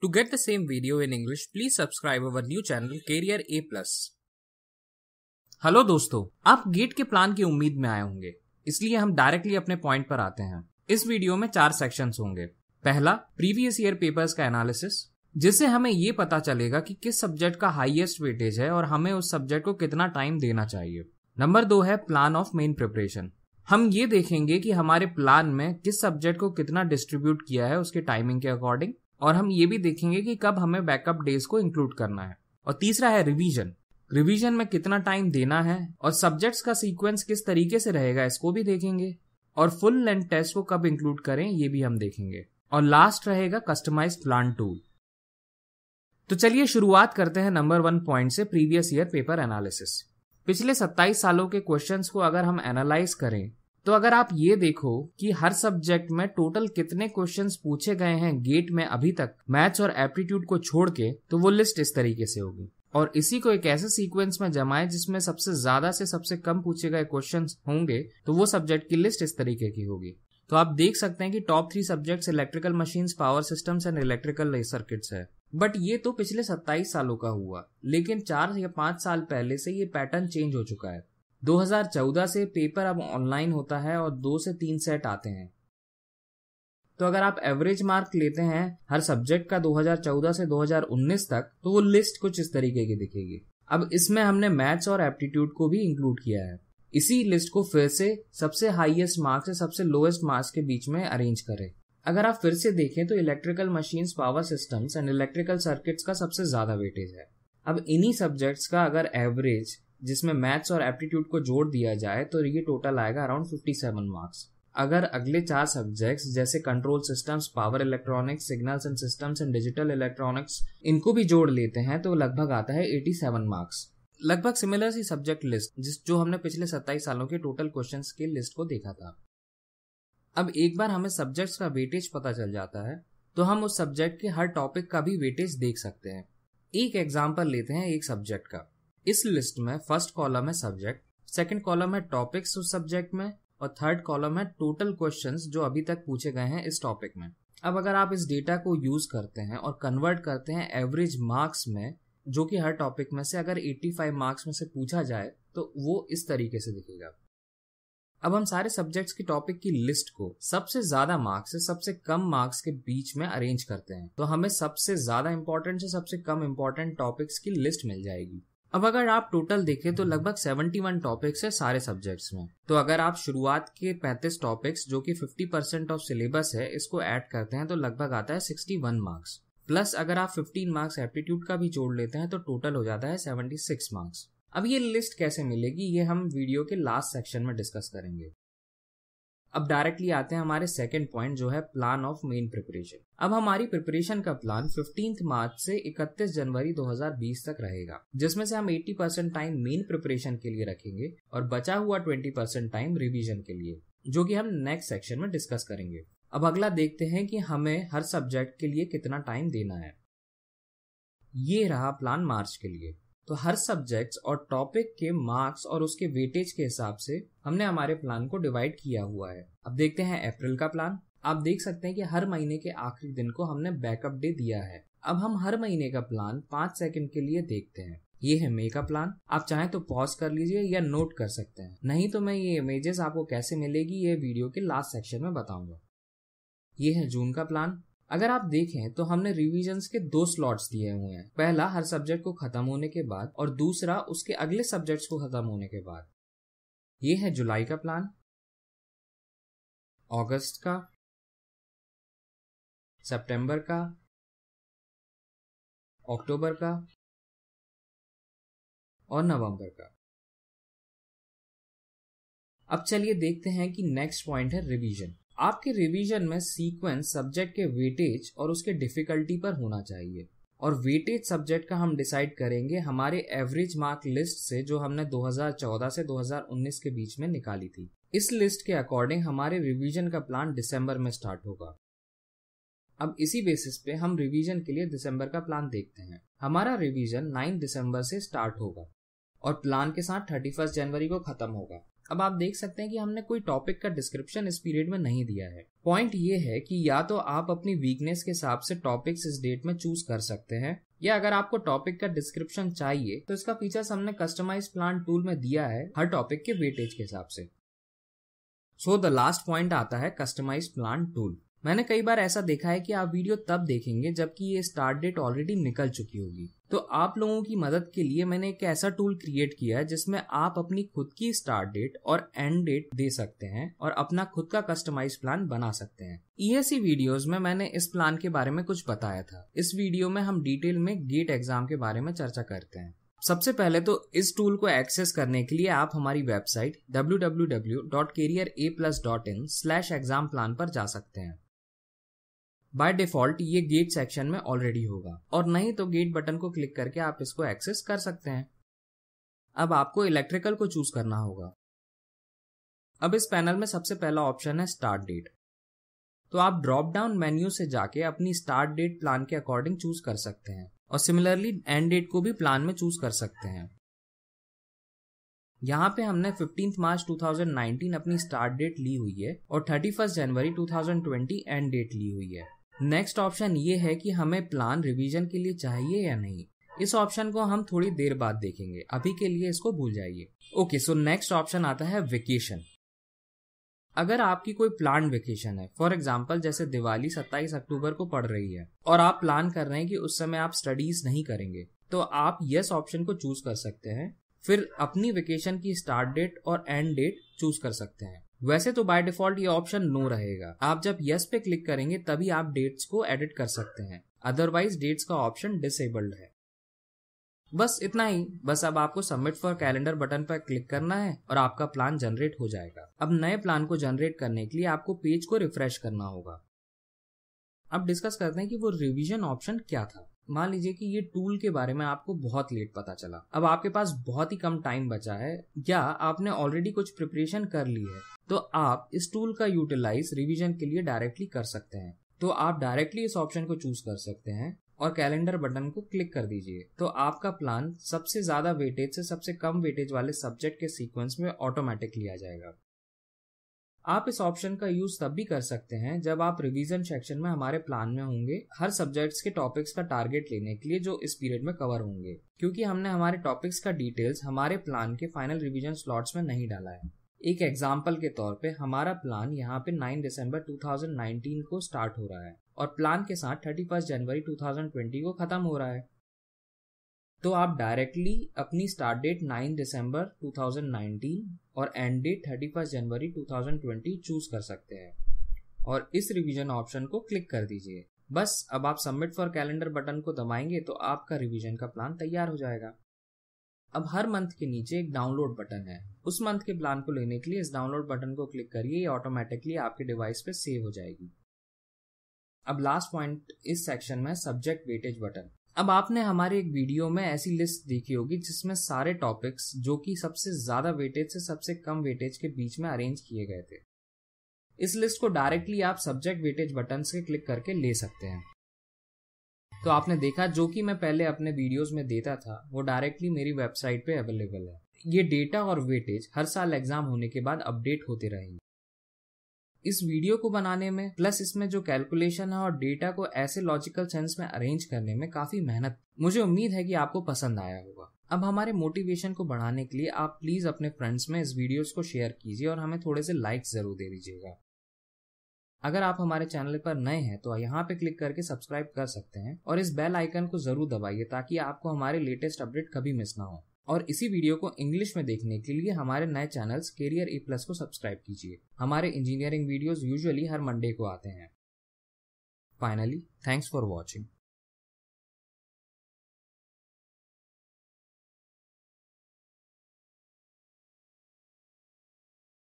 To get the same video in English, please subscribe our new channel Career A+. Hello दोस्तों, आप gate के plan की उम्मीद में आए होंगे, इसलिए हम डायरेक्टली अपने पॉइंट पर आते हैं। इस वीडियो में 4 सेक्शंस होंगे। पहला, प्रीवियस ईयर पेपर्स का एनालिसिस, जिससे हमें ये पता चलेगा कि किस सब्जेक्ट का हाईएस्ट वेटेज है और हमें उस सब्जेक्ट को कितना टाइम देना चाहिए। नंबर 2 है प्लान ऑफ मेन प्रिपरेशन। हम ये देखेंगे कि हमारे प्लान में किस सब्जेक्ट को कितना डिस्ट्रीब्यूट किया है उसके टाइमिंग के अकॉर्डिंग, और हम ये भी देखेंगे कि कब हमें बैकअप डेज को इंक्लूड करना है। और तीसरा है रिवीजन। रिवीजन में कितना टाइम देना है और सब्जेक्ट्स का सीक्वेंस किस तरीके से रहेगा इसको भी देखेंगे, और फुल लेंथ टेस्ट को कब इंक्लूड करें ये भी हम देखेंगे। और लास्ट रहेगा कस्टमाइज्ड प्लान टूल। तो चलिए शुरुआत करते हैं नंबर 1 पॉइंट से, प्रीवियस ईयर पेपर एनालिसिस। पिछले 27 सालों के क्वेश्चंस को अगर हम एनालाइज करें तो अगर आप ये देखो कि हर सब्जेक्ट में टोटल कितने क्वेश्चंस पूछे गए हैं गेट में अभी तक, मैथ्स और एप्टीट्यूड को छोड़ के, तो वो लिस्ट इस तरीके से होगी। और इसी को एक ऐसे सीक्वेंस में जमाएं जिसमें सबसे ज्यादा से सबसे कम पूछे गए क्वेश्चंस होंगे, तो वो सब्जेक्ट की लिस्ट इस तरीके की होगी। तो आप देख सकते हैं कि top 3 subjects electrical machines, power systems and electrical circuits है। बट ये तो पिछले 27 सालों का हुआ, लेकिन 4 या 5 साल पहले से ये पैटर्न चेंज हो चुका है। 2014 से पेपर अब ऑनलाइन होता है और 2 से 3 सेट आते हैं। तो अगर आप एवरेज मार्क लेते हैं हर सब्जेक्ट का 2014 से 2019 तक, तो वो लिस्ट कुछ इस तरीके की दिखेगी। अब इसमें हमने मैथ्स और एप्टीट्यूड को भी इंक्लूड किया है। इसी लिस्ट को फिर से सबसे हाईएस्ट मार्क्स से सबसे लोएस्ट मार्क्स के बीच में अरेंज करें। अगर आप फिर से देखें तो electrical machines, power systems and electrical circuits का सबसे ज्यादा वेटेज है। अब इन्हीं सब्जेक्ट्स का अगर एवरेज जिसमें मैथ्स और एप्टीट्यूड को जोड़ दिया जाए तो ये टोटल आएगा अराउंड 57 मार्क्स। अगर अगले 4 सब्जेक्ट्स जैसे control systems, power electronics, signals and systems and digital electronics, इनको भी जोड़ लेते हैं तो लगभग आता है 87 मार्क्स। लगभग सिमिलर सी सब्जेक्ट लिस्ट जो हमने पिछले 27 सालों के टोटल क्वेश्चंस की लिस्ट को देखा था। अब एक बार हमें सब्जेक्ट्स का वेटेज पता चल जाता है तो हम उस सब्जेक्ट के हर टॉपिक का भी वेटेज देख सकते हैं। एक एग्जाम्पल लेते हैं एक सब्जेक्ट का। इस लिस्ट में फर्स्ट कॉलम है सब्जेक्ट, सेकंड कॉलम है टॉपिक्स उस सब्जेक्ट में, और थर्ड कॉलम है टोटल क्वेश्चंस जो अभी तक पूछे गए हैं इस टॉपिक में। अब अगर आप इस डेटा को यूज करते हैं और कन्वर्ट करते हैं एवरेज मार्क्स में, जो कि हर टॉपिक में से अगर 85 मार्क्स में से पूछा जाए तो वो इस तरीके से दिखेगा। अब हम सारे सब्जेक्ट्स की टॉपिक की लिस्ट को सबसे ज्यादा मार्क्स से सबसे कम मार्क्स के बीच में अरेंज करते हैं, तो हमें सबसे ज्यादा इंपॉर्टेंट से सबसे कम इंपॉर्टेंट टॉपिक्स की लिस्ट मिल जाएगी। अब अगर आप टोटल देखें तो लगभग 71 टॉपिक्स है सारे सब्जेक्ट्स में। तो अगर आप शुरुआत के 35 टॉपिक्स जो कि 50% ऑफ सिलेबस है इसको ऐड करते हैं तो लगभग आता है 61 मार्क्स। प्लस अगर आप 15 मार्क्स एप्टीट्यूड का भी जोड़ लेते हैं तो टोटल हो जाता है 76 मार्क्स। अब ये लिस्ट कैसे मिलेगी ये हम वीडियो के लास्ट सेक्शन में डिस्कस करेंगे। अब डायरेक्टली आते हैं हमारे सेकंड पॉइंट जो है प्लान ऑफ मेन प्रिपरेशन। अब हमारी प्रिपरेशन का प्लान 15 मार्च से 31 जनवरी 2020 तक रहेगा, जिसमें से हम 80% टाइम मेन प्रिपरेशन के लिए रखेंगे और बचा हुआ 20% टाइम रिवीजन के लिए, जो कि हम नेक्स्ट सेक्शन में डिस्कस करेंगे। अब अगला देखते हैं कि हमें हर सब्जेक्ट के लिए कितना टाइम देना है। ये रहा प्लान मार्च के लिए। तो हर सब्जेक्ट्स और टॉपिक के मार्क्स और उसके वेटेज के हिसाब से हमने हमारे प्लान को डिवाइड किया हुआ है। अब देखते हैं अप्रैल का प्लान। आप देख सकते हैं कि हर महीने के आखिरी दिन को हमने बैकअप डे दिया है। अब हम हर महीने का प्लान 5 सेकंड के लिए देखते हैं। ये है मई का प्लान। आप चाहें तो पॉज कर लीजिए या नोट कर सकते हैं, नहीं तो मैं ये इमेजेस आपको कैसे मिलेगी ये वीडियो के लास्ट सेक्शन में बताऊंगा। ये है जून का प्लान। अगर आप देखें तो हमने रिवीजन्स के 2 स्लॉट्स दिए हुए हैं। पहला हर सब्जेक्ट को खत्म होने के बाद और दूसरा उसके अगले सब्जेक्ट्स को खत्म होने के बाद। ये है जुलाई का प्लान, अगस्त का, सितंबर का, अक्टूबर का और नवंबर का। अब चलिए देखते हैं कि नेक्स्ट पॉइंट है रिवीजन। आपके रिवीजन में सीक्वेंस सब्जेक्ट के वेटेज और उसके डिफिकल्टी पर होना चाहिए, और वेटेज सब्जेक्ट का हम डिसाइड करेंगे हमारे एवरेज मार्क लिस्ट से जो हमने 2014 से 2019 के बीच में निकाली थी। इस लिस्ट के अकॉर्डिंग हमारे रिवीजन का प्लान दिसंबर में स्टार्ट होगा। अब इसी बेसिस पे हम रिवीजन के लिए दिसंबर का प्लान देखते हैं। हमारा रिवीजन 9 दिसंबर से स्टार्ट होगा और प्लान के साथ 31 जनवरी को खत्म होगा। अब आप देख सकते हैं कि हमने कोई टॉपिक का डिस्क्रिप्शन इस पीरियड में नहीं दिया है। पॉइंट ये है कि या तो आप अपनी वीकनेस के हिसाब से टॉपिक्स इस डेट में चूज कर सकते हैं, या अगर आपको टॉपिक का डिस्क्रिप्शन चाहिए तो इसका फीचर्स हमने कस्टमाइज प्लान टूल में दिया है हर टॉपिक के वेटेज के हिसाब से। सो द लास्ट पॉइंट आता है कस्टमाइज प्लान टूल। मैंने कई बार ऐसा देखा है कि आप वीडियो तब देखेंगे जबकि ये स्टार्ट डेट ऑलरेडी निकल चुकी होगी। तो आप लोगों की मदद के लिए मैंने एक ऐसा टूल क्रिएट किया है जिसमें आप अपनी खुद की स्टार्ट डेट और एंड डेट दे सकते हैं और अपना खुद का कस्टमाइज प्लान बना सकते हैं। ESE वीडियोस में मैंने इस प्लान के बारे में कुछ बताया था। इस वीडियो में हम डिटेल में गेट एग्जाम के बारे में चर्चा करते हैं। सबसे पहले तो इस टूल को एक्सेस करने के लिए आप हमारी वेबसाइट www.careeraplus.in/exam plan पर जा सकते हैं। बाय डिफॉल्ट ये गेट सेक्शन में ऑलरेडी होगा, और नहीं तो गेट बटन को क्लिक करके आप इसको एक्सेस कर सकते हैं। अब आपको इलेक्ट्रिकल को चूज करना होगा। अब इस पैनल में सबसे पहला ऑप्शन है स्टार्ट डेट। तो आप ड्रॉप डाउन मेन्यू से जाके अपनी स्टार्ट डेट प्लान के अकॉर्डिंग चूज कर सकते हैं, और सिमिलरली एंड डेट को भी प्लान में चूज कर सकते हैं। यहाँ पे हमने 15 मार्च 2019 अपनी स्टार्ट डेट ली हुई है और 31 जनवरी 2020 एंड डेट ली हुई है। नेक्स्ट ऑप्शन ये है कि हमें प्लान रिवीजन के लिए चाहिए या नहीं। इस ऑप्शन को हम थोड़ी देर बाद देखेंगे, अभी के लिए इसको भूल जाइए। ओके, सो नेक्स्ट ऑप्शन आता है वेकेशन। अगर आपकी कोई प्लान वेकेशन है, फॉर एग्जाम्पल जैसे दिवाली 27 अक्टूबर को पड़ रही है और आप प्लान कर रहे हैं कि उस समय आप स्टडीज नहीं करेंगे, तो आप यस ऑप्शन को चूज कर सकते हैं। फिर अपनी वेकेशन की स्टार्ट डेट और एंड डेट चूज कर सकते हैं। वैसे तो बाय डिफॉल्ट ये ऑप्शन नो रहेगा। आप जब यस पे क्लिक करेंगे तभी आप डेट्स को एडिट कर सकते हैं, अदरवाइज डेट्स का ऑप्शन डिसेबल्ड है। बस इतना ही। बस अब आपको सबमिट फॉर कैलेंडर बटन पर क्लिक करना है और आपका प्लान जनरेट हो जाएगा। अब नए प्लान को जनरेट करने के लिए आपको पेज को रिफ्रेश करना होगा। अब डिस्कस करते हैं कि वो रिवीजन ऑप्शन क्या था। मान लीजिए कि ये टूल के बारे में आपको बहुत लेट पता चला। अब आपके पास बहुत ही कम टाइम बचा है या आपने ऑलरेडी कुछ प्रिपरेशन कर ली है, तो आप इस टूल का यूटिलाइज रिवीजन के लिए डायरेक्टली कर सकते हैं। तो आप डायरेक्टली इस ऑप्शन को चूज कर सकते हैं और कैलेंडर बटन को क्लिक कर दीजिए। तो आपका प्लान सबसे ज्यादा वेटेज से सबसे कम वेटेज वाले सब्जेक्ट के सीक्वेंस में ऑटोमेटिकली आ जाएगा। आप इस ऑप्शन का यूज तब भी कर सकते हैं जब आप रिवीजन सेक्शन में हमारे प्लान में होंगे हर सब्जेक्ट्स के टॉपिक्स का टारगेट लेने के लिए जो इस पीरियड में कवर होंगे, क्योंकि हमने हमारे टॉपिक्स का डिटेल्स हमारे प्लान के फाइनल रिवीजन स्लॉट्स में नहीं डाला है। एक एग्जाम्पल के तौर पे हमारा प्लान यहाँ पे 9 दिसंबर 2019 को स्टार्ट हो रहा है और प्लान के साथ 31 जनवरी 2020 को खत्म हो रहा है। तो आप डायरेक्टली अपनी स्टार्ट डेट 9 दिसंबर 2019 और एंड डेट 31 जनवरी 2020 चूज कर सकते हैं और इस रिवीजन ऑप्शन को क्लिक कर दीजिए। बस अब आप सबमिट फॉर कैलेंडर बटन को दबाएंगे तो आपका रिवीजन का प्लान तैयार हो जाएगा। अब हर मंथ के नीचे एक डाउनलोड बटन है। उस मंथ के प्लान को लेने के लिए इस डाउनलोड बटन को क्लिक करिए, ये ऑटोमेटिकली आपके डिवाइस पे सेव हो जाएगी। अब लास्ट पॉइंट इस सेक्शन में सब्जेक्ट वेटेज बटन। अब आपने हमारे एक वीडियो में ऐसी लिस्ट देखी होगी जिसमें सारे टॉपिक्स जो कि सबसे ज्यादा वेटेज से सबसे कम वेटेज के बीच में अरेंज किए गए थे। इस लिस्ट को डायरेक्टली आप सब्जेक्ट वेटेज बटन से क्लिक करके ले सकते हैं। तो आपने देखा जो कि मैं पहले अपने वीडियोस में देता था वो डायरेक्टली मेरी वेबसाइट पे अवेलेबल है। ये डेटा और वेटेज हर साल एग्जाम होने के बाद अपडेट होते रहेंगे। इस वीडियो को बनाने में प्लस इसमें जो कैलकुलेशन है और डेटा को ऐसे लॉजिकल सेंस में अरेंज करने में काफी मेहनत। मुझे उम्मीद है कि आपको पसंद आया होगा। अब हमारे मोटिवेशन को बढ़ाने के लिए आप प्लीज अपने फ्रेंड्स में इस वीडियोस को शेयर कीजिए और हमें थोड़े से लाइक्स जरूर दे दीजिएगा। अगर आप हमारे चैनल पर नए हैं तो यहाँ पे क्लिक करके सब्सक्राइब कर सकते हैं और इस बेल आइकन को जरूर दबाइए ताकि आपको हमारे लेटेस्ट अपडेट कभी मिस ना हो। और इसी वीडियो को इंग्लिश में देखने के लिए हमारे नए चैनल्स कैरियर ए प्लस को सब्सक्राइब कीजिए। हमारे इंजीनियरिंग वीडियोस यूजुअली हर मंडे को आते हैं। Finally, thanks for watching.